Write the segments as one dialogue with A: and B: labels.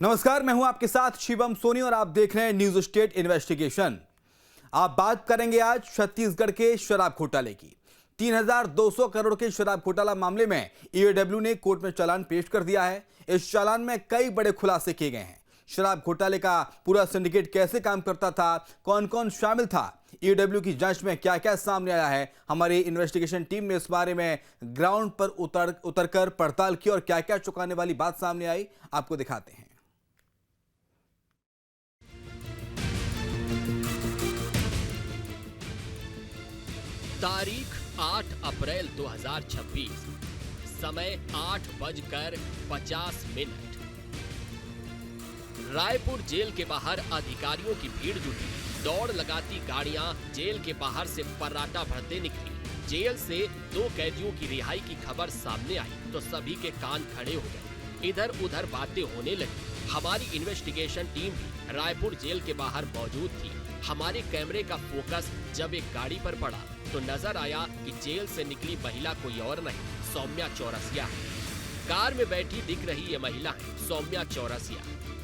A: नमस्कार, मैं हूं आपके साथ शिवम सोनी और आप देख रहे हैं न्यूज स्टेट इन्वेस्टिगेशन। आप बात करेंगे आज छत्तीसगढ़ के शराब घोटाले की। 3,200 करोड़ के शराब घोटाला मामले में ईओडब्ल्यू ने कोर्ट में चालान पेश कर दिया है। इस चालान में कई बड़े खुलासे किए गए हैं। शराब घोटाले का पूरा सिंडिकेट कैसे काम करता था, कौन कौन शामिल था, ईओडब्ल्यू की जांच में क्या क्या सामने आया है। हमारी इन्वेस्टिगेशन टीम ने इस बारे में ग्राउंड पर उतरकर पड़ताल की और क्या क्या चौंकाने वाली बात सामने आई, आपको दिखाते हैं।
B: तारीख 8 अप्रैल 2026, समय 8:50 रायपुर जेल के बाहर अधिकारियों की भीड़ जुटी। दौड़ लगाती गाड़ियां जेल के बाहर से फर्राटा भरते निकली। जेल से 2 कैदियों की रिहाई की खबर सामने आई तो सभी के कान खड़े हो गए। इधर उधर बातें होने लगी। हमारी इन्वेस्टिगेशन टीम भी रायपुर जेल के बाहर मौजूद थी। हमारे कैमरे का फोकस जब एक गाड़ी पर पड़ा तो नजर आया कि जेल से निकली महिला कोई और नहीं, सौम्या चौरसिया है। कार में बैठी दिख रही ये महिला है सौम्या चौरसिया,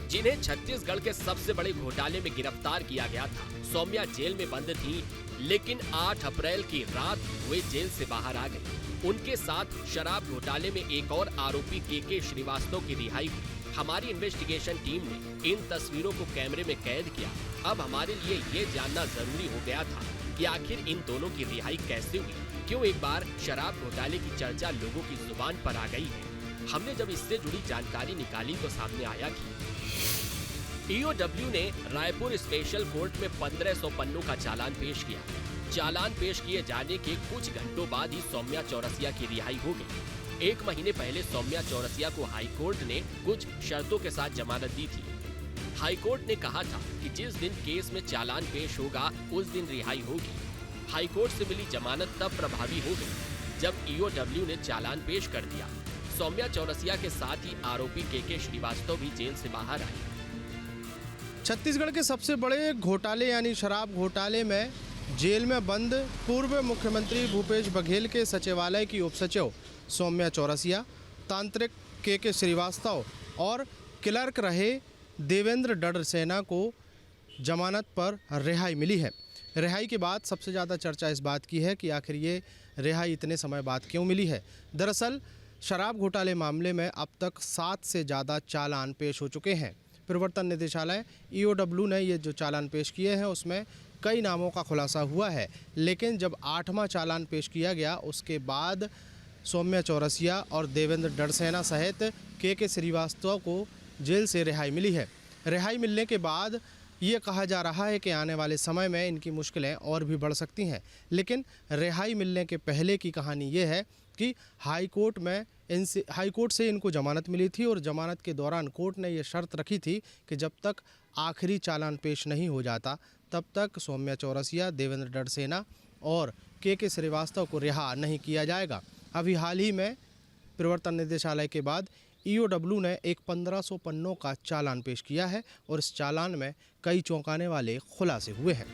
B: जिन्हें छत्तीसगढ़ के सबसे बड़े घोटाले में गिरफ्तार किया गया था। सौम्या जेल में बंद थी, लेकिन 8 अप्रैल की रात वे जेल से बाहर आ गई। उनके साथ शराब घोटाले में एक और आरोपी के श्रीवास्तव की रिहाई हुई। हमारी इन्वेस्टिगेशन टीम ने इन तस्वीरों को कैमरे में कैद किया। अब हमारे लिए ये जानना जरूरी हो गया था कि आखिर इन दोनों की रिहाई कैसे हुई, क्यों एक बार शराब घोटाले की चर्चा लोगों की जुबान पर आ गई है। हमने जब इससे जुड़ी जानकारी निकाली तो सामने आया कि ईओडब्ल्यू ने रायपुर स्पेशल कोर्ट में 1500 पन्नों का चालान पेश किया। चालान पेश किए जाने के कुछ घंटों बाद ही सौम्या चौरसिया की रिहाई हो गई। 1 महीने पहले सौम्या चौरसिया को हाई कोर्ट ने कुछ शर्तों के साथ जमानत दी थी। हाई कोर्ट ने कहा था कि जिस दिन केस में चालान पेश होगा उस दिन रिहाई होगी। हाई कोर्ट से मिली जमानत तब प्रभावी हो गई जब ईओडब्ल्यू ने चालान पेश कर दिया। सौम्या चौरसिया के साथ ही आरोपी के श्रीवास्तव भी जेल से बाहर आए।
C: छत्तीसगढ़ के सबसे बड़े घोटाले यानी शराब घोटाले में जेल में बंद पूर्व मुख्यमंत्री भूपेश बघेल के सचिवालय की उपसचिव सौम्या चौरसिया, तांत्रिक के श्रीवास्तव और क्लर्क रहे देवेंद्र डडसेना को जमानत पर रिहाई मिली है। रिहाई के बाद सबसे ज़्यादा चर्चा इस बात की है कि आखिर ये रिहाई इतने समय बाद क्यों मिली है। दरअसल शराब घोटाले मामले में अब तक 7 से ज़्यादा चालान पेश हो चुके हैं। प्रवर्तन निदेशालय ईओडब्ल्यू ने ये जो चालान पेश किए हैं उसमें कई नामों का खुलासा हुआ है, लेकिन जब 8वां चालान पेश किया गया उसके बाद सौम्या चौरसिया और देवेंद्र डडसेना सहित के श्रीवास्तव को जेल से रिहाई मिली है। रिहाई मिलने के बाद ये कहा जा रहा है कि आने वाले समय में इनकी मुश्किलें और भी बढ़ सकती हैं, लेकिन रिहाई मिलने के पहले की कहानी ये है कि हाई कोर्ट से इनको जमानत मिली थी और जमानत के दौरान कोर्ट ने ये शर्त रखी थी कि जब तक आखिरी चालान पेश नहीं हो जाता तब तक सौम्या चौरसिया, देवेंद्र डडसेना और के श्रीवास्तव को रिहा नहीं किया जाएगा। अभी हाल ही में प्रवर्तन निदेशालय के बाद ईओडब्ल्यू ने एक 1500 पन्नों का चालान पेश किया है और इस चालान में कई चौंकाने वाले खुलासे हुए हैं।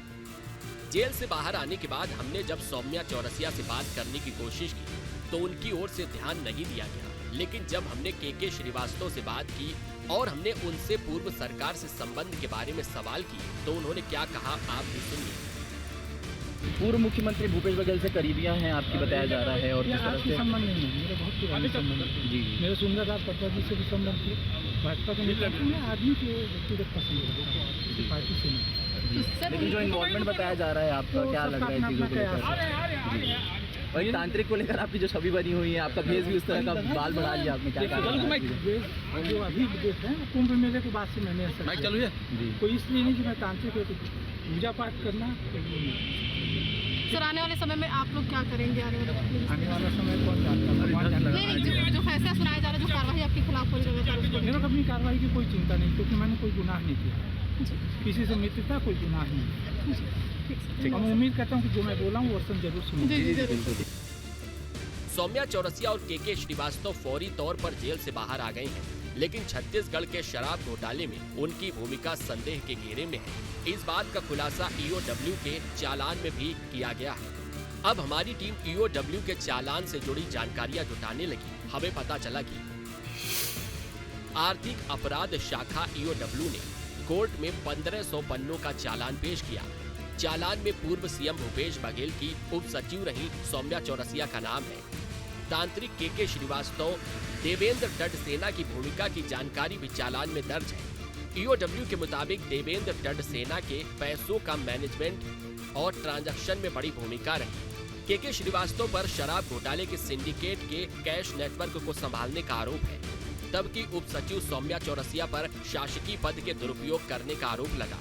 B: जेल से बाहर आने के बाद हमने जब सौम्या चौरसिया से बात करने की कोशिश की तो उनकी ओर से ध्यान नहीं दिया गया, लेकिन जब हमने के श्रीवास्तव से बात की और हमने उनसे पूर्व सरकार से संबंध के बारे में सवाल किए तो उन्होंने क्या कहा आप भी सुनिए।
D: पूर्व मुख्यमंत्री भूपेश बघेल से करीबियां हैं आपकी बताया जा रहा है और किस तरह से
E: संबंध नहीं है, मेरे बहुत पुराने संबंध है।
D: जी
E: मेरे सुंदरदास पटवा जी से भी संबंध थे। भाजपा के नेता मैं आदमी के व्यक्तिगत पसंद है, पार्टी से नहीं।
D: लेकिन जो इन्वॉल्वमेंट बताया जा रहा है आपका, क्या लग रहा है चीज़ों को लेकर? और एक तांत्रिक को लेकर आपकी जो छवि बनी हुई है, आपका भेष भी उस तरह का बाल बढ़ा लिया आपने, क्या कहा?
E: जो अभी देख रहे हैं कुंभ मेले के बाद से मैंने ऐसा कोई इसलिए नहीं कि मैं तांत्रिक पूजा पाठ करना।
F: सर आने वाले समय में आप लोग क्या करेंगे? आने
E: वाला समय कौन जानता है?
F: जो फैसला सुनाया जा रहा है, जो कार्रवाई आपके खिलाफ हो रही है,
E: मेरे को अपनी कार्रवाई की कोई चिंता नहीं, क्योंकि मैंने कोई गुनाह नहीं किया, किसी से मित्रता कोई गुनाह नहीं। मैं उम्मीद करता हूँ कि जो मैं बोला हूँ वो जरूर सुनेंगे।
B: सौम्या चौरसिया और के श्रीवास्तव फौरी तौर पर जेल से बाहर आ गए हैं, लेकिन छत्तीसगढ़ के शराब घोटाले में उनकी भूमिका संदेह के घेरे में है। इस बात का खुलासा ईओडब्ल्यू के चालान में भी किया गया है। अब हमारी टीम ईओडब्ल्यू के चालान से जुड़ी जानकारियां जुटाने लगी। हमें पता चला कि आर्थिक अपराध शाखा ईओडब्ल्यू ने कोर्ट में 1500 पन्नों का चालान पेश किया। चालान में पूर्व सीएम भूपेश बघेल की उप सचिव रही सौम्या चौरसिया का नाम है। तांत्रिक के श्रीवास्तव, देवेंद्र टडसेना की भूमिका की जानकारी भी चालान में दर्ज है। ईओडब्ल्यू के मुताबिक देवेंद्र टडसेना के पैसों का मैनेजमेंट और ट्रांजैक्शन में बड़ी भूमिका रही। के श्रीवास्तव पर शराब घोटाले के सिंडिकेट के कैश नेटवर्क को संभालने का आरोप है। तब की उप सचिव सौम्या चौरसिया पर शासकीय पद के दुरुपयोग करने का आरोप लगा।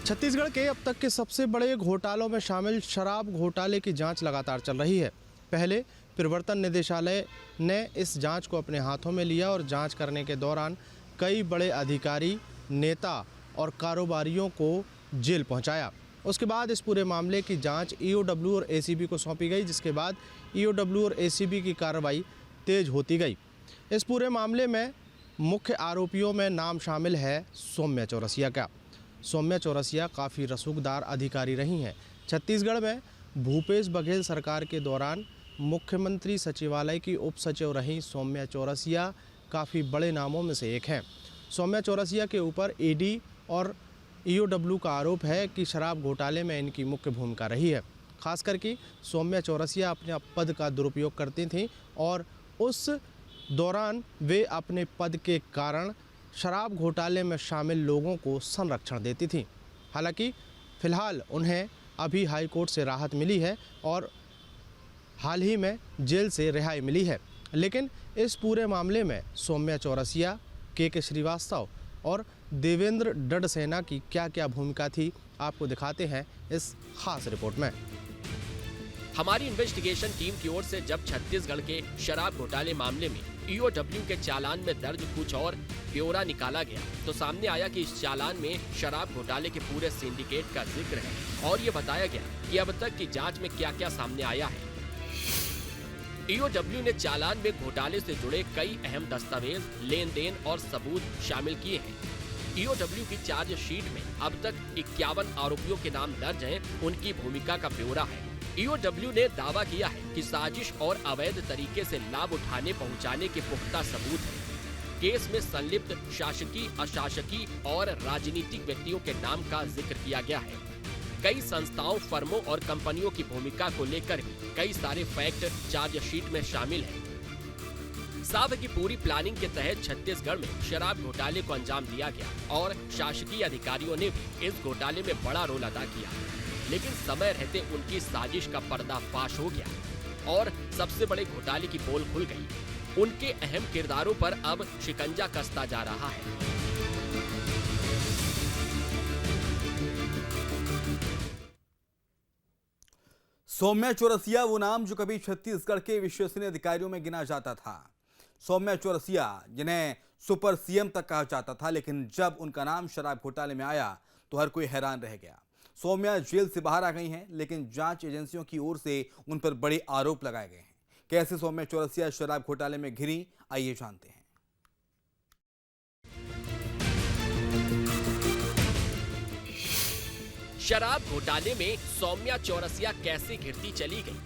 C: छत्तीसगढ़ के अब तक के सबसे बड़े घोटालों में शामिल शराब घोटाले की जांच लगातार चल रही है। पहले प्रवर्तन निदेशालय ने इस जांच को अपने हाथों में लिया और जांच करने के दौरान कई बड़े अधिकारी, नेता और कारोबारियों को जेल पहुंचाया। उसके बाद इस पूरे मामले की जांच ईओडब्ल्यू और एसीबी को सौंपी गई, जिसके बाद ईओडब्ल्यू और एसीबी की कार्रवाई तेज होती गई। इस पूरे मामले में मुख्य आरोपियों में नाम शामिल है सौम्या चौरसिया का। सौम्या चौरसिया काफ़ी रसूखदार अधिकारी रही हैं। छत्तीसगढ़ में भूपेश बघेल सरकार के दौरान मुख्यमंत्री सचिवालय की उप सचिव रही सौम्या चौरसिया काफ़ी बड़े नामों में से एक हैं। सौम्या चौरसिया के ऊपर ईडी और ईओडब्ल्यू का आरोप है कि शराब घोटाले में इनकी मुख्य भूमिका रही है। खास करके सौम्या चौरसिया अपने पद का दुरुपयोग करती थीं और उस दौरान वे अपने पद के कारण शराब घोटाले में शामिल लोगों को संरक्षण देती थीं। हालांकि फ़िलहाल उन्हें अभी हाई कोर्ट से राहत मिली है और हाल ही में जेल से रिहाई मिली है। लेकिन इस पूरे मामले में सौम्या चौरसिया, के श्रीवास्तव और देवेंद्र टडसेना की क्या क्या भूमिका थी, आपको दिखाते हैं इस खास रिपोर्ट में।
B: हमारी इन्वेस्टिगेशन टीम की ओर से जब छत्तीसगढ़ के शराब घोटाले मामले में ईओडब्ल्यू के चालान में दर्ज कुछ और ब्यौरा निकाला गया तो सामने आया कि इस चालान में शराब घोटाले के पूरे सिंडिकेट का जिक्र है और ये बताया गया कि अब तक की जांच में क्या क्या सामने आया है। ईओडब्ल्यू ने चालान में घोटाले से जुड़े कई अहम दस्तावेज, लेन देन और सबूत शामिल किए हैं। ईओडब्ल्यू की चार्जशीट में अब तक 51 आरोपियों के नाम दर्ज हैं, उनकी भूमिका का ब्यौरा है। ईओडब्ल्यू ने दावा किया है कि साजिश और अवैध तरीके से लाभ उठाने पहुंचाने के पुख्ता सबूत हैं। केस में संलिप्त शासकीय, अशासकीय और राजनीतिक व्यक्तियों के नाम का जिक्र किया गया है। कई संस्थाओं, फर्मों और कंपनियों की भूमिका को लेकर भी कई सारे फैक्ट चार्जशीट में शामिल हैं। साफ है कि पूरी प्लानिंग के तहत छत्तीसगढ़ में शराब घोटाले को अंजाम दिया गया और शासकीय अधिकारियों ने भी इस घोटाले में बड़ा रोल अदा किया। लेकिन समय रहते उनकी साजिश का पर्दाफाश हो गया और सबसे बड़े घोटाले की पोल खुल गई। उनके अहम किरदारों पर अब शिकंजा कसता जा रहा है।
A: सौम्या चौरसिया वो नाम जो कभी छत्तीसगढ़ के विश्वसनीय अधिकारियों में गिना जाता था। सौम्या चौरसिया जिन्हें सुपर सीएम तक कहा जाता था, लेकिन जब उनका नाम शराब घोटाले में आया तो हर कोई हैरान रह गया। सौम्या जेल से बाहर आ गई हैं, लेकिन जांच एजेंसियों की ओर से उन पर बड़े आरोप लगाए गए हैं। कैसे सौम्या चौरसिया शराब घोटाले में घिरी, आइए जानते हैं।
B: शराब घोटाले में सौम्या चौरसिया कैसे घिरती चली गई?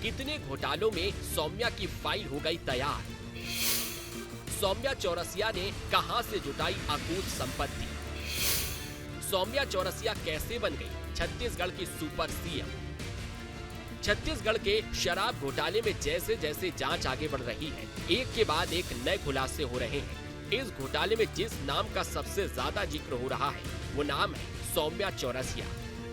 B: कितने घोटालों में सौम्या की फाइल हो गई तैयार? सौम्या चौरसिया ने कहां से जुटाई अकूत संपत्ति? सौम्या चौरसिया कैसे बन गई छत्तीसगढ़ की सुपर सीएम? छत्तीसगढ़ के शराब घोटाले में जैसे जैसे जांच आगे बढ़ रही है, एक के बाद एक नए खुलासे हो रहे हैं। इस घोटाले में जिस नाम का सबसे ज्यादा जिक्र हो रहा है वो नाम है सौम्या चौरसिया।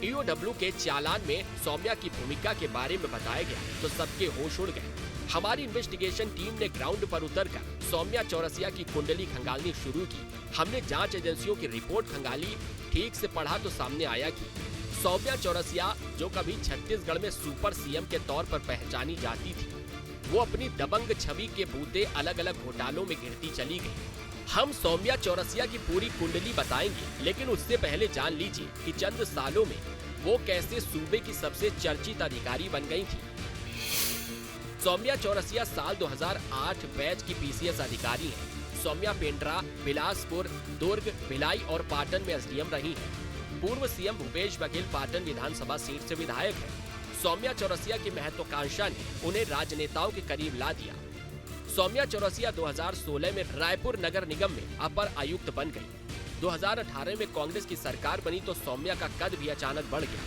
B: ईओडब्ल्यू के चालान में सौम्या की भूमिका के बारे में बताया गया तो सबके होश उड़ गए। हमारी इन्वेस्टिगेशन टीम ने ग्राउंड पर उतरकर सौम्या चौरसिया की कुंडली खंगालनी शुरू की। हमने जांच एजेंसियों की रिपोर्ट खंगाली, ठीक से पढ़ा तो सामने आया कि सौम्या चौरसिया जो कभी छत्तीसगढ़ में सुपर सीएम के तौर पर पहचानी जाती थी, वो अपनी दबंग छवि के बूते अलग अलग घोटालों में घिरती चली गई। हम सौम्या चौरसिया की पूरी कुंडली बताएंगे, लेकिन उससे पहले जान लीजिए कि चंद सालों में वो कैसे सूबे की सबसे चर्चित अधिकारी बन गई थी। सौम्या चौरसिया साल 2008 बैच की पीसीएस अधिकारी हैं। सौम्या पेंड्रा, बिलासपुर, दुर्ग, भिलाई और पाटन में एसडीएम रही हैं। पूर्व सीएम भूपेश बघेल पाटन विधानसभा सीट से विधायक हैं। सौम्या चौरसिया की महत्वाकांक्षा ने उन्हें राजनेताओं के करीब ला दिया। सौम्या चौरसिया 2016 में रायपुर नगर निगम में अपर आयुक्त बन गई। 2018 में कांग्रेस की सरकार बनी तो सौम्या का कद भी अचानक बढ़ गया।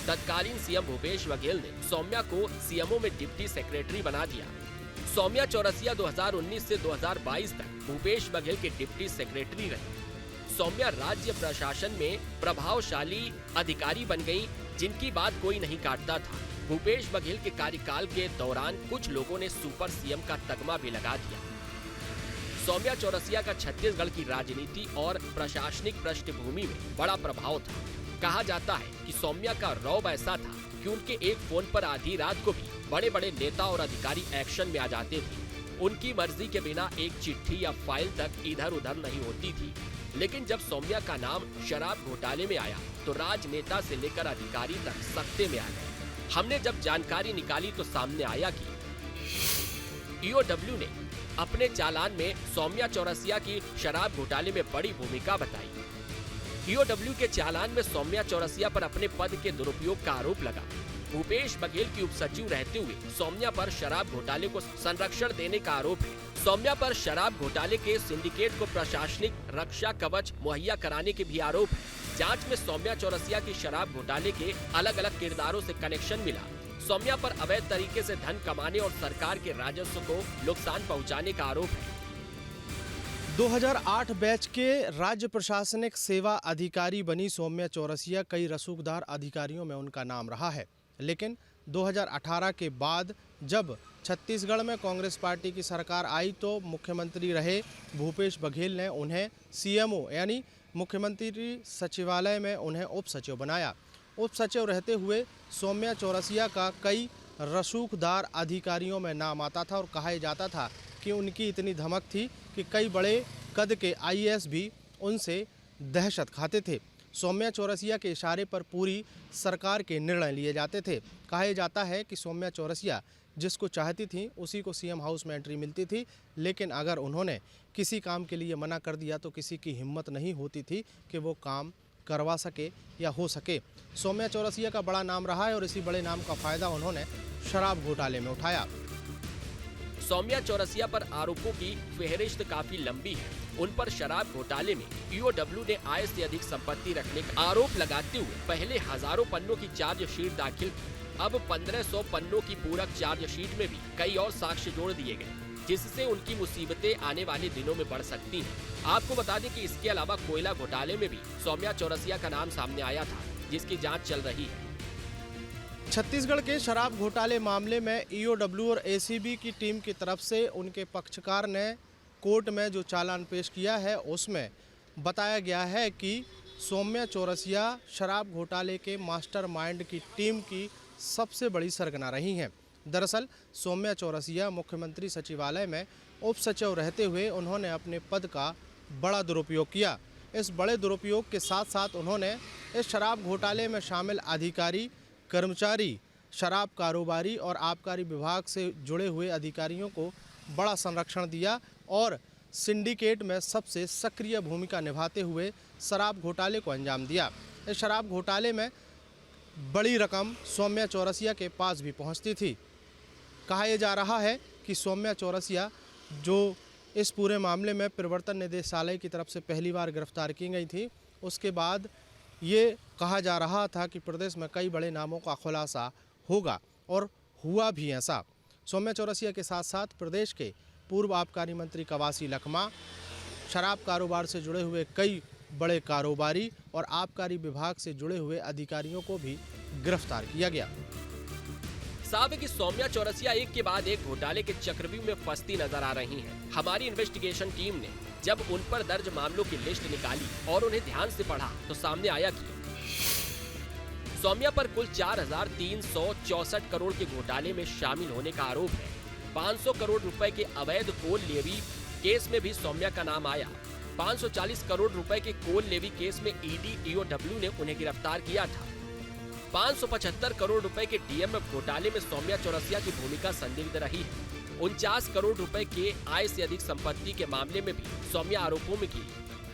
B: तत्कालीन सीएम भूपेश बघेल ने सौम्या को सीएमओ में डिप्टी सेक्रेटरी बना दिया। सौम्या चौरसिया 2019 से 2022 तक भूपेश बघेल के डिप्टी सेक्रेटरी रही। सौम्या राज्य प्रशासन में प्रभावशाली अधिकारी बन गई, जिनकी बात कोई नहीं काटता था। भूपेश बघेल के कार्यकाल के दौरान कुछ लोगों ने सुपर सीएम का तगमा भी लगा दिया। सौम्या चौरसिया का छत्तीसगढ़ की राजनीति और प्रशासनिक पृष्ठभूमि में बड़ा प्रभाव था। कहा जाता है कि सौम्या का रौब ऐसा था कि उनके एक फोन पर आधी रात को भी बड़े बड़े नेता और अधिकारी एक्शन में आ जाते थे। उनकी मर्जी के बिना एक चिट्ठी या फाइल तक इधर उधर नहीं होती थी। लेकिन जब सौम्या का नाम शराब घोटाले में आया तो राजनेता से लेकर अधिकारी तक सख्ते में आ गए। हमने जब जानकारी निकाली तो सामने आया कि ईओडब्ल्यू ने अपने चालान में सौम्या चौरसिया की शराब घोटाले में बड़ी भूमिका बताई। ईओडब्ल्यू के चालान में सौम्या चौरसिया पर अपने पद के दुरुपयोग का आरोप लगा। भूपेश बघेल की उपसचिव रहते हुए सौम्या पर शराब घोटाले को संरक्षण देने का आरोप है। सौम्या पर शराब घोटाले के सिंडिकेट को प्रशासनिक रक्षा कवच मुहैया कराने के भी आरोप है। जांच में सौम्या चौरसिया की शराब घोटाले के अलग अलग किरदारों से कनेक्शन मिला। सौम्या पर अवैध तरीके से धन कमाने और सरकार के राजस्व को नुकसान पहुंचाने का आरोप है।
C: 2008 बैच के राज्य प्रशासनिक सेवा अधिकारी बनी सौम्या चौरसिया कई रसूखदार अधिकारियों में उनका नाम रहा है। लेकिन 2018 के बाद जब छत्तीसगढ़ में कांग्रेस पार्टी की सरकार आई तो मुख्यमंत्री रहे भूपेश बघेल ने उन्हें सीएमओ यानी मुख्यमंत्री सचिवालय में उन्हें उप सचिव बनाया। उप सचिव रहते हुए सौम्या चौरसिया का कई रसूखदार अधिकारियों में नाम आता था और कहा जाता था कि उनकी इतनी धमक थी कि कई बड़े कद के आईएएस भी उनसे दहशत खाते थे। सौम्या चौरसिया के इशारे पर पूरी सरकार के निर्णय लिए जाते थे। कहा जाता है कि सौम्या चौरसिया जिसको चाहती थी उसी को सीएम हाउस में एंट्री मिलती थी, लेकिन अगर उन्होंने किसी काम के लिए मना कर दिया तो किसी की हिम्मत नहीं होती थी कि वो काम करवा सके या हो सके। सौम्या चौरसिया का बड़ा नाम रहा है और इसी बड़े नाम का फायदा उन्होंने शराब घोटाले में उठाया।
B: सौम्या चौरसिया पर आरोपों की फेहरिस्त काफी लंबी है। उन पर शराब घोटाले में ईओडब्ल्यू ने आय से अधिक संपत्ति रखने का आरोप लगाते हुए पहले हजारों पन्नों की चार्जशीट दाखिल की। अब 1500 पन्नों की पूरक चार्जशीट में भी कई और साक्ष्य जोड़ दिए गए, जिससे उनकी मुसीबतें आने वाले दिनों में बढ़ सकती हैं। आपको बता दें कि इसके अलावा कोयला घोटाले में भी सौम्या चौरसिया का नाम सामने आया था, जिसकी जांच चल रही है।
C: छत्तीसगढ़ के शराब घोटाले मामले में ईओडब्ल्यू और एसीबी की टीम की तरफ से उनके पक्षकार ने कोर्ट में जो चालान पेश किया है उसमें बताया गया है कि सौम्या चौरसिया शराब घोटाले के मास्टरमाइंड की टीम की सबसे बड़ी सरगना रही हैं। दरअसल सौम्या चौरसिया मुख्यमंत्री सचिवालय में उप सचिव रहते हुए उन्होंने अपने पद का बड़ा दुरुपयोग किया। इस बड़े दुरुपयोग के साथ साथ उन्होंने इस शराब घोटाले में शामिल अधिकारी, कर्मचारी, शराब कारोबारी और आबकारी विभाग से जुड़े हुए अधिकारियों को बड़ा संरक्षण दिया और सिंडिकेट में सबसे सक्रिय भूमिका निभाते हुए शराब घोटाले को अंजाम दिया। इस शराब घोटाले में बड़ी रकम सौम्या चौरसिया के पास भी पहुंचती थी। कहा यह जा रहा है कि सौम्या चौरसिया जो इस पूरे मामले में प्रवर्तन निदेशालय की तरफ से पहली बार गिरफ्तार की गई थी, उसके बाद ये कहा जा रहा था कि प्रदेश में कई बड़े नामों का खुलासा होगा और हुआ भी ऐसा। सौम्या चौरसिया के साथ साथ प्रदेश के पूर्व आबकारी मंत्री कवासी लखमा, शराब कारोबार से जुड़े हुए कई बड़े कारोबारी और आबकारी विभाग से जुड़े हुए अधिकारियों को भी गिरफ्तार किया गया।
B: साफ है कि सौम्या चौरसिया एक के बाद एक घोटाले के चक्रव्यूह में फंसती नजर आ रही हैं। हमारी इन्वेस्टिगेशन टीम ने जब उन पर दर्ज मामलों की लिस्ट निकाली और उन्हें ध्यान से पढ़ा तो सामने आया कि सौम्या पर कुल 4,364 करोड़ के घोटाले में शामिल होने का आरोप है। 500 करोड़ रुपए के अवैध कोल लेवी केस में भी सौम्या का नाम आया। 540 करोड़ रुपए के कोल लेवी केस में ईडी ईओडब्ल्यू ने उन्हें गिरफ्तार किया था। 575 करोड़ रुपए के डीएमएफ घोटाले में सौम्या चौरसिया की भूमिका संदिग्ध रही है। 49 करोड़ रुपए के आय से अधिक संपत्ति के मामले में भी सौम्या आरोपों में की।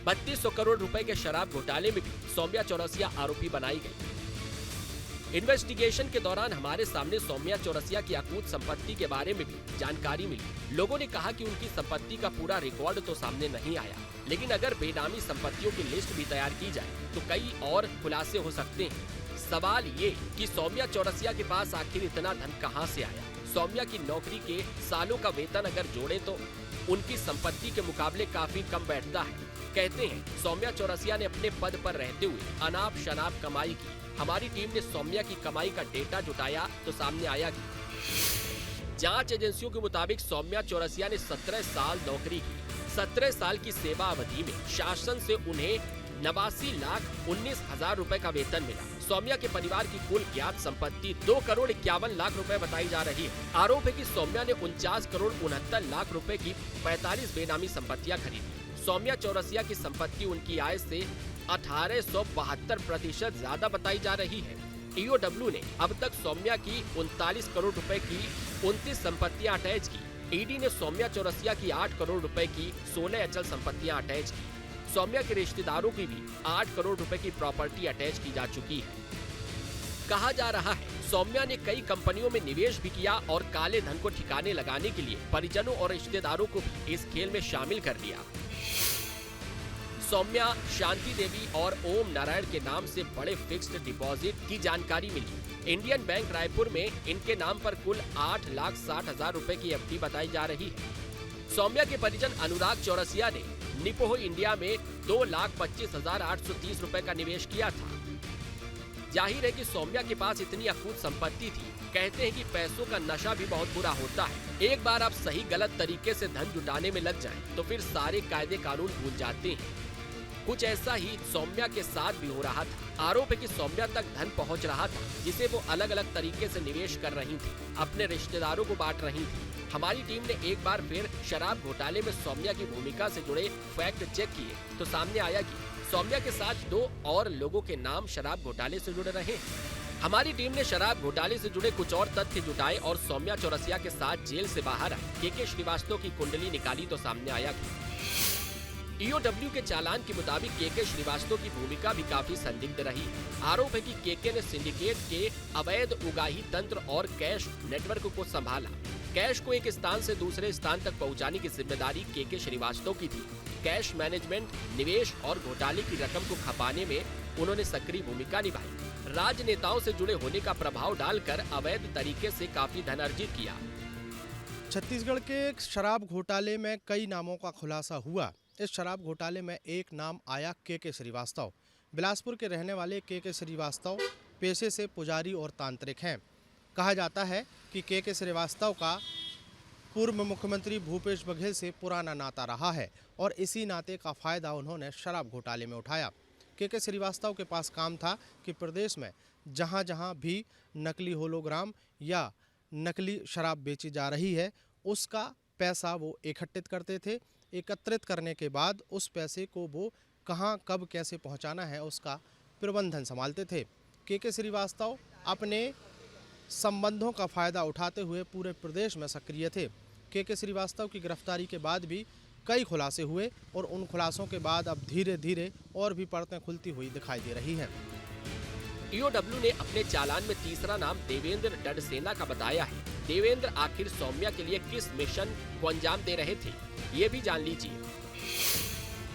B: 3200 करोड़ रुपए के शराब घोटाले में भी सौम्या चौरसिया आरोपी बनाई गई। इन्वेस्टिगेशन के दौरान हमारे सामने सौम्या चौरसिया की अकूत संपत्ति के बारे में भी जानकारी मिली। लोगों ने कहा कि उनकी संपत्ति का पूरा रिकॉर्ड तो सामने नहीं आया, लेकिन अगर बेनामी संपत्तियों की लिस्ट भी तैयार की जाए तो कई और खुलासे हो सकते हैं। सवाल ये कि सौम्या चौरसिया के पास आखिर इतना धन कहां से आया। सौम्या की नौकरी के सालों का वेतन अगर जोड़े तो उनकी संपत्ति के मुकाबले काफी कम बैठता है। कहते हैं सौम्या चौरसिया ने अपने पद पर रहते हुए अनाप शनाप कमाई की। हमारी टीम ने सौम्या की कमाई का डेटा जुटाया तो सामने आया कि जांच एजेंसियों के मुताबिक सौम्या चौरसिया ने 17 साल नौकरी की। 17 साल की सेवा अवधि में शासन से उन्हें 89,19,000 रुपए का वेतन मिला। सौम्या के परिवार की कुल ज्ञात संपत्ति 2,51,00,000 रुपए बताई जा रही है। आरोप है कि सौम्या ने 49,69,00,000 रुपए की 45 बेनामी संपत्तियां खरीदी। सौम्या चौरसिया की संपत्ति उनकी आय से 1872% ज्यादा बताई जा रही है। ईओडब्ल्यू ने अब तक सौम्या की 39 करोड़ रुपए की 29 संपत्तियां अटैच की। ईडी ने सौम्या चौरसिया की 8 करोड़ रुपए की 16 अचल संपत्तियां अटैच की। सौम्या के रिश्तेदारों की भी 8 करोड़ रुपए की प्रॉपर्टी अटैच की जा चुकी है। कहा जा रहा है सौम्या ने कई कंपनियों में निवेश भी किया और काले धन को ठिकाने लगाने के लिए परिजनों और रिश्तेदारों को भी इस खेल में शामिल कर लिया। सौम्या, शांति देवी और ओम नारायण के नाम से बड़े फिक्स्ड डिपॉजिट की जानकारी मिली। इंडियन बैंक रायपुर में इनके नाम पर कुल 8,60,000 रुपए की एफडी बताई जा रही है। सौम्या के परिजन अनुराग चौरसिया ने निपोहो इंडिया में 2,25,830 रुपए का निवेश किया था। जाहिर है कि सौम्या के पास इतनी अकूत संपत्ति थी। कहते हैं कि पैसों का नशा भी बहुत बुरा होता है। एक बार आप सही गलत तरीके से धन जुटाने में लग जाएं, तो फिर सारे कायदे कानून भूल जाते हैं। कुछ ऐसा ही सौम्या के साथ भी हो रहा था। आरोप है कि सौम्या तक धन पहुंच रहा था, जिसे वो अलग अलग तरीके से निवेश कर रही थी, अपने रिश्तेदारों को बांट रही थी। हमारी टीम ने एक बार फिर शराब घोटाले में सौम्या की भूमिका से जुड़े फैक्ट चेक किए तो सामने आया कि सौम्या के साथ 2 और लोगों के नाम शराब घोटाले से जुड़े रहे। हमारी टीम ने शराब घोटाले से जुड़े कुछ और तथ्य जुटाए और सौम्या चौरसिया के साथ जेल से बाहर आए के श्रीवास्तव की कुंडली निकाली तो सामने आया कि ईओडब्ल्यू के चालान के मुताबिक के श्रीवास्तव की भूमिका भी काफी संदिग्ध रही। आरोप है कि के ने सिंडिकेट के अवैध उगाही तंत्र और कैश नेटवर्क को संभाला। कैश को एक स्थान से दूसरे स्थान तक पहुंचाने की जिम्मेदारी के श्रीवास्तव की थी। कैश मैनेजमेंट, निवेश और घोटाले की रकम को खपाने में उन्होंने सक्रिय भूमिका निभाई। राजनेताओं से जुड़े होने का प्रभाव डालकर अवैध तरीके से काफी धन अर्जित किया।
C: छत्तीसगढ़ के शराब घोटाले में कई नामों का खुलासा हुआ। इस शराब घोटाले में एक नाम आया के श्रीवास्तव। बिलासपुर के रहने वाले के श्रीवास्तव पेशे से पुजारी और तांत्रिक हैं। कहा जाता है कि के श्रीवास्तव का पूर्व मुख्यमंत्री भूपेश बघेल से पुराना नाता रहा है और इसी नाते का फायदा उन्होंने शराब घोटाले में उठाया। के श्रीवास्तव के पास काम था कि प्रदेश में जहां जहां भी नकली होलोग्राम या नकली शराब बेची जा रही है, उसका पैसा वो एकत्रित करते थे। एकत्रित करने के बाद उस पैसे को वो कहां कब कैसे पहुंचाना है, उसका प्रबंधन संभालते थे। के श्रीवास्तव अपने संबंधों का फ़ायदा उठाते हुए पूरे प्रदेश में सक्रिय थे। के श्रीवास्तव की गिरफ्तारी के बाद भी कई खुलासे हुए और उन खुलासों के बाद अब धीरे धीरे और भी परतें खुलती हुई दिखाई दे रही हैं।
B: ईओडब्ल्यू ने अपने चालान में तीसरा नाम देवेंद्र डडसेना का बताया है। देवेंद्र आखिर सौम्या के लिए किस मिशन को अंजाम दे रहे थे, ये भी जान लीजिए।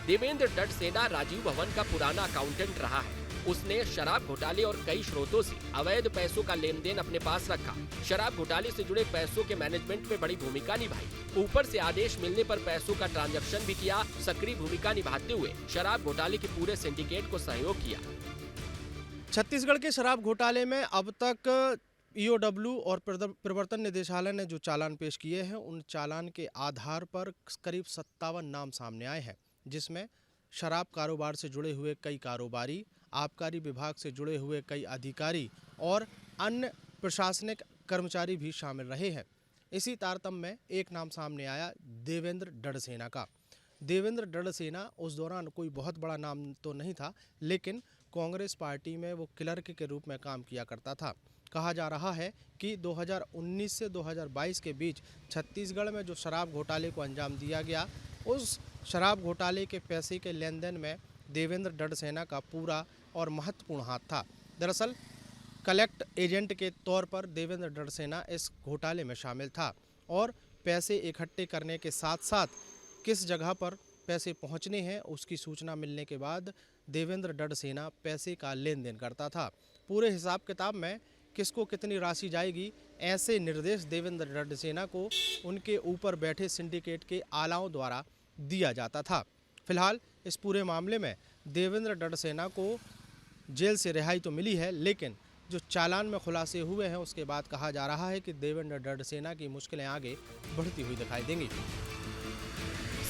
B: देवेंद्र डडसेना राजीव भवन का पुराना अकाउंटेंट रहा है। उसने शराब घोटाले और कई स्रोतों से अवैध पैसों का लेन देन अपने पास रखा। शराब घोटाले से जुड़े पैसों के मैनेजमेंट में बड़ी भूमिका निभाई। ऊपर से आदेश मिलने पर पैसों का ट्रांजैक्शन भी किया। सक्रिय भूमिका निभाते हुए शराब घोटाले के पूरे सिंडिकेट को सहयोग किया।
C: छत्तीसगढ़ के शराब घोटाले में अब तक ईओडब्ल्यू और प्रवर्तन निदेशालय ने जो चालान पेश किए हैं, उन चालान के आधार पर करीब 57 नाम सामने आए हैं, जिसमें शराब कारोबार से जुड़े हुए कई कारोबारी, आबकारी विभाग से जुड़े हुए कई अधिकारी और अन्य प्रशासनिक कर्मचारी भी शामिल रहे हैं। इसी तारतम्य में एक नाम सामने आया देवेंद्र डडसेना का। देवेंद्र डडसेना उस दौरान कोई बहुत बड़ा नाम तो नहीं था, लेकिन कांग्रेस पार्टी में वो क्लर्क के रूप में काम किया करता था। कहा जा रहा है कि 2019 से 2022 के बीच छत्तीसगढ़ में जो शराब घोटाले को अंजाम दिया गया, उस शराब घोटाले के पैसे के लेन देन में देवेंद्र डडसेना का पूरा और महत्वपूर्ण हाथ था। दरअसल कलेक्ट एजेंट के तौर पर देवेंद्र डड़सेना इस घोटाले में शामिल था और पैसे इकट्ठे करने के साथ साथ किस जगह पर पैसे पहुंचने हैं उसकी सूचना मिलने के बाद देवेंद्र डड़सेना पैसे का लेन देन करता था। पूरे हिसाब किताब में किसको कितनी राशि जाएगी ऐसे निर्देश देवेंद्र डड़सेना को उनके ऊपर बैठे सिंडिकेट के आलाओं द्वारा दिया जाता था। फिलहाल इस पूरे मामले में देवेंद्र डड़सेना को जेल से रिहाई तो मिली है, लेकिन जो चालान में खुलासे हुए हैं उसके बाद कहा जा रहा है कि देवेंद्र डड़सेना की मुश्किलें आगे बढ़ती हुई दिखाई देंगी।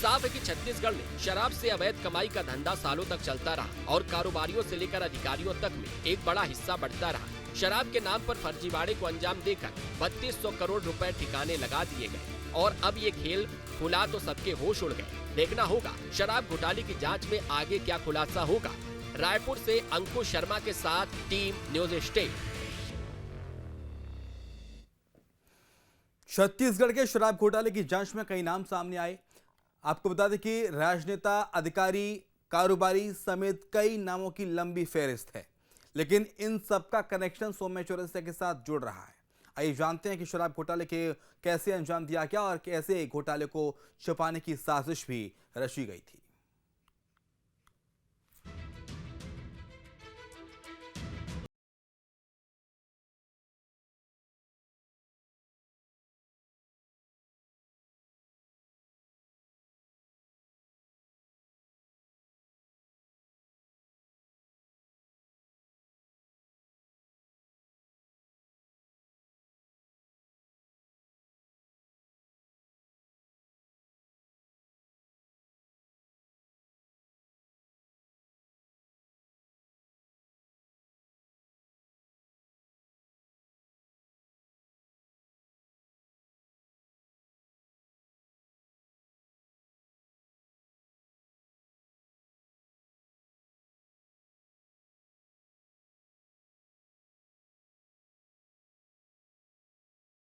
B: साफ है कि छत्तीसगढ़ में शराब से अवैध कमाई का धंधा सालों तक चलता रहा और कारोबारियों से लेकर अधिकारियों तक में एक बड़ा हिस्सा बढ़ता रहा। शराब के नाम पर फर्जीवाड़े को अंजाम देकर 3200 करोड़ रुपए ठिकाने लगा दिए गए और अब ये खेल खुला तो सबके होश उड़ गए। देखना होगा शराब घोटाले की जांच में आगे क्या खुलासा होगा। रायपुर से अंकुश शर्मा के साथ टीम न्यूज स्टेट।
A: छत्तीसगढ़ के शराब घोटाले की जांच में कई नाम सामने आए। आपको बता दें कि राजनेता, अधिकारी, कारोबारी समेत कई नामों की लंबी फेहरिस्त है, लेकिन इन सबका कनेक्शन सौम्या चौरसिया के साथ जुड़ रहा है। आइए जानते हैं कि शराब घोटाले के कैसे अंजाम दिया गया और कैसे घोटाले को छुपाने की साजिश भी रची गई थी।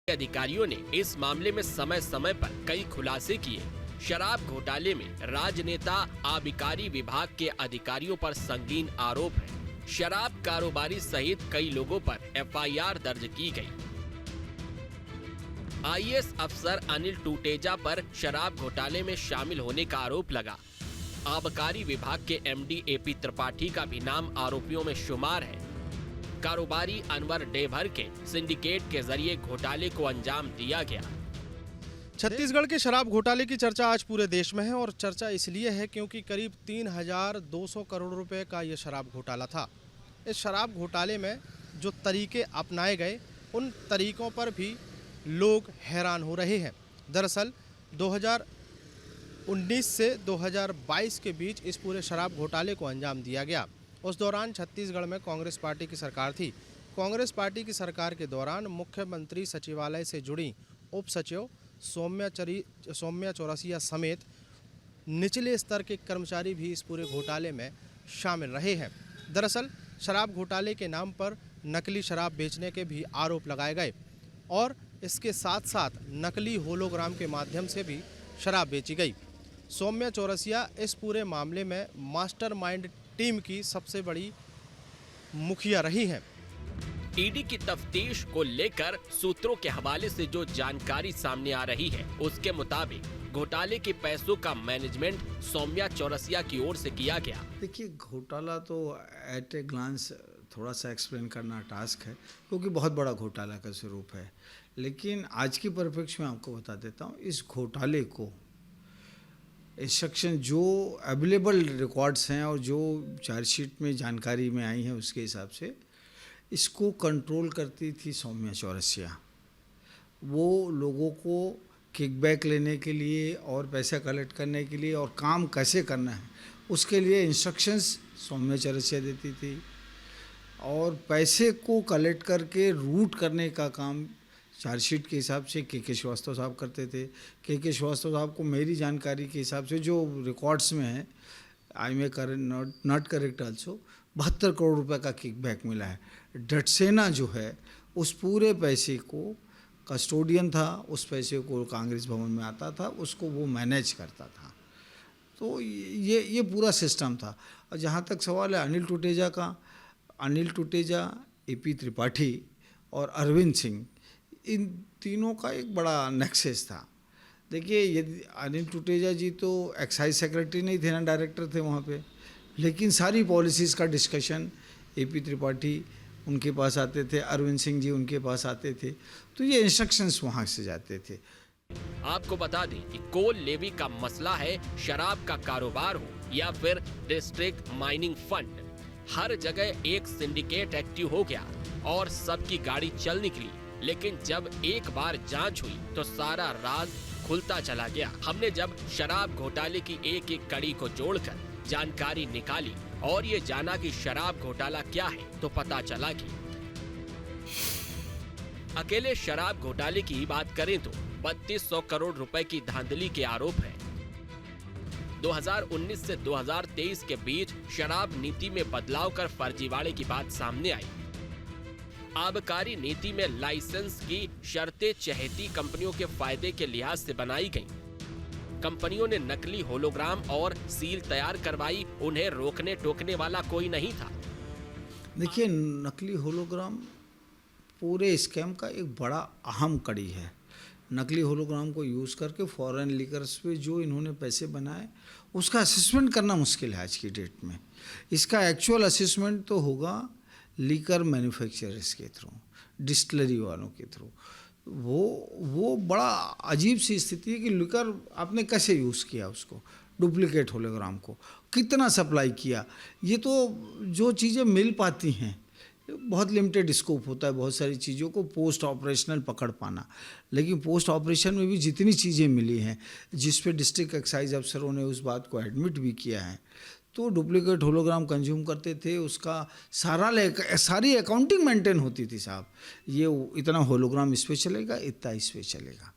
B: अधिकारियों ने इस मामले में समय समय पर कई खुलासे किए। शराब घोटाले में राजनेता, आबकारी विभाग के अधिकारियों पर संगीन आरोप है। शराब कारोबारी सहित कई लोगों पर एफआईआर दर्ज की गई। आईएएस अफसर अनिल टूटेजा पर शराब घोटाले में शामिल होने का आरोप लगा। आबकारी विभाग के एमडी एपी त्रिपाठी का भी नाम आरोपियों में शुमार है। कारोबारी अनवर डेभर के सिंडिकेट के जरिए घोटाले को अंजाम दिया गया।
C: छत्तीसगढ़ के शराब घोटाले की चर्चा आज पूरे देश में है और चर्चा इसलिए है क्योंकि करीब 3200 करोड़ रुपए का ये शराब घोटाला था। इस शराब घोटाले में जो तरीके अपनाए गए उन तरीकों पर भी लोग हैरान हो रहे हैं। दरअसल 2019 से 2022 के बीच इस पूरे शराब घोटाले को अंजाम दिया गया। उस दौरान छत्तीसगढ़ में कांग्रेस पार्टी की सरकार थी। कांग्रेस पार्टी की सरकार के दौरान मुख्यमंत्री सचिवालय से जुड़ी उप सचिव सौम्या चौरसिया समेत निचले स्तर के कर्मचारी भी इस पूरे घोटाले में शामिल रहे हैं। दरअसल शराब घोटाले के नाम पर नकली शराब बेचने के भी आरोप लगाए गए और इसके साथ साथ नकली होलोग्राम के माध्यम से भी शराब बेची गई। सौम्या चौरसिया इस पूरे मामले में मास्टरमाइंड टीम की सबसे बड़ी मुखिया रही हैं।
B: ईडी की तफ्तीश को लेकर सूत्रों के हवाले से जो जानकारी सामने आ रही है उसके मुताबिक घोटाले के पैसों का मैनेजमेंट सौम्या चौरसिया की ओर से किया गया।
G: देखिए, घोटाला तो एट ए ग्लांस थोड़ा सा एक्सप्लेन करना टास्क है क्योंकि बहुत बड़ा घोटाला का स्वरूप है, लेकिन आज की परिप्रेक्ष्य में आपको बता देता हूँ। इस घोटाले को इंस्ट्रक्शन जो अवेलेबल रिकॉर्ड्स हैं और जो चार्जशीट में जानकारी में आई है उसके हिसाब से इसको कंट्रोल करती थी सौम्या चौरसिया। वो लोगों को किकबैक लेने के लिए और पैसा कलेक्ट करने के लिए और काम कैसे करना है उसके लिए इंस्ट्रक्शंस सौम्या चौरसिया देती थी और पैसे को कलेक्ट करके रूट करने का काम चार्जशीट के हिसाब से के श्रीवास्तव साहब करते थे। के श्रीवास्तव साहब को मेरी जानकारी के हिसाब से जो रिकॉर्ड्स में है, I may not correct also, 72 crore रुपए का किकबैक मिला है। डड़सेना जो है उस पूरे पैसे को कस्टोडियन था, उस पैसे को कांग्रेस भवन में आता था, उसको वो मैनेज करता था। तो ये पूरा सिस्टम था। और जहाँ तक सवाल है अनिल टूटेजा का, अनिल टूटेजा एपी त्रिपाठी और अरविंद सिंह, इन तीनों का एक बड़ा नेक्सस था। देखिए, यदि अनिल टुटेजा जी तो एक्साइज सेक्रेटरी नहीं थे ना, डायरेक्टर थे वहाँ पे, लेकिन सारी पॉलिसीज़ का डिस्कशन एपी त्रिपाठी उनके पास आते थे, अरविंद सिंह जी उनके पास आते थे, तो ये इंस्ट्रक्शंस वहाँ से जाते थे।
B: आपको बता दें कि कोल लेवी का मसला है शराब का कारोबार हो या फिर डिस्ट्रिक्ट माइनिंग फंड, हर जगह एक सिंडिकेट एक्टिव हो गया और सबकी गाड़ी चल निकली। लेकिन जब एक बार जांच हुई तो सारा राज खुलता चला गया। हमने जब शराब घोटाले की एक एक कड़ी को जोड़कर जानकारी निकाली और ये जाना कि शराब घोटाला क्या है, तो पता चला कि अकेले शराब घोटाले की ही बात करें तो 3200 करोड़ रुपए की धांधली के आरोप है। 2019 से 2023 के बीच शराब नीति में बदलाव कर फर्जीवाड़े की बात सामने आई। आबकारी नीति में लाइसेंस की शर्तें चहेती कंपनियों के फायदे के लिहाज से बनाई गईं। कंपनियों ने नकली होलोग्राम और सील तैयार करवाई, उन्हें रोकने टोकने वाला कोई नहीं था।
G: देखिए, नकली होलोग्राम पूरे स्कैम का एक बड़ा अहम कड़ी है। नकली होलोग्राम को यूज़ करके फॉरेन लीकर्स पे जो इन्होंने पैसे बनाए, उसका असेसमेंट करना मुश्किल है आज की डेट में। इसका एक्चुअल असेसमेंट तो होगा लीकर मैन्युफैक्चरर्स के थ्रू, डिस्टिलरी वालों के थ्रू। वो बड़ा अजीब सी स्थिति है कि लीकर आपने कैसे यूज़ किया, उसको डुप्लीकेट होलोग्राम को कितना सप्लाई किया। ये तो जो चीज़ें मिल पाती हैं, बहुत लिमिटेड स्कोप होता है बहुत सारी चीज़ों को पोस्ट ऑपरेशनल पकड़ पाना, लेकिन पोस्ट ऑपरेशन में भी जितनी चीज़ें मिली हैं, जिस पे डिस्ट्रिक्ट एक्साइज अफसरों ने उस बात को एडमिट भी किया है, तो डुप्लीकेट होलोग्राम कंज्यूम करते थे, उसका सारी अकाउंटिंग मेंटेन होती थी साहब। ये इतना होलोग्राम इस पे चलेगा, इतना इस पे चलेगा।